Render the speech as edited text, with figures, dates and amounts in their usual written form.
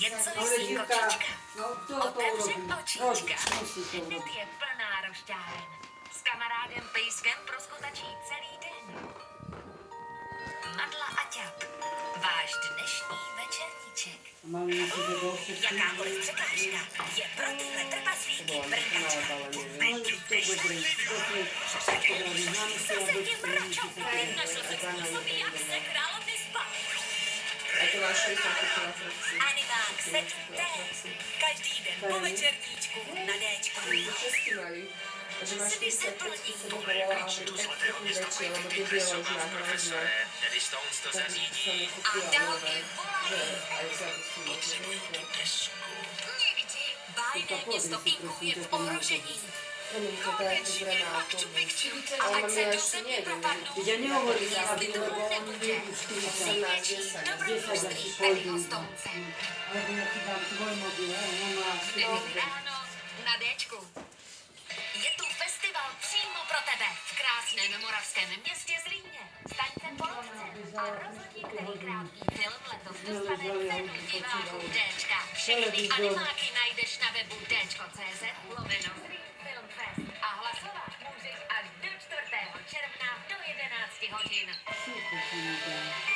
Jencovi Ale sní Živka, kočička. no to Otevře urobí. očička. Musí to Hned urobit. je plná rošťáren. S kamarádem Pejskem proskotačí celý den. Madla a ťap. Váš dnešní večerníček. Máme si to další Jakákoliv překážka je pro tyhle trpaslíky brnkačka. ale to dobré. Máme si Zase aby ti vračou, našel jsem způsoby, jak se královny spát. A to máš taky na frakci. Animák se tu té. Každý den po večerníčku na Déčku. To česky mají. A že máš Svi se písat, plní. texty se nevolala, ale tak trochu větší, lebo ty bylo už na hrozně. Daddy Stones to Tak zařídí. jsem A nekupila nové. dálky volají. Že, a jak se musím Někdy bájné město Inku je v ohrožení. to tak jako granátu. A Ale ať mám se já do ještě země nejeden. propadnou, Já nehovorím, jestli aby tomu nebude. 18, 10. Dobrodružství Eddieho Stonce. Ale já ti dám tvoj mobil, ona má Vždy ráno na Déčku. Je tu festival přímo pro tebe v krásném moravském městě Zlíně. Staň se porodce a rozhodni, který krátký film letos dostane cenu diváků Déčka. Všechny animáky najdeš na webu dčko.cz/Zlín Film Fest a hlasovat můžeš až do 4. června do 11 hodin. super.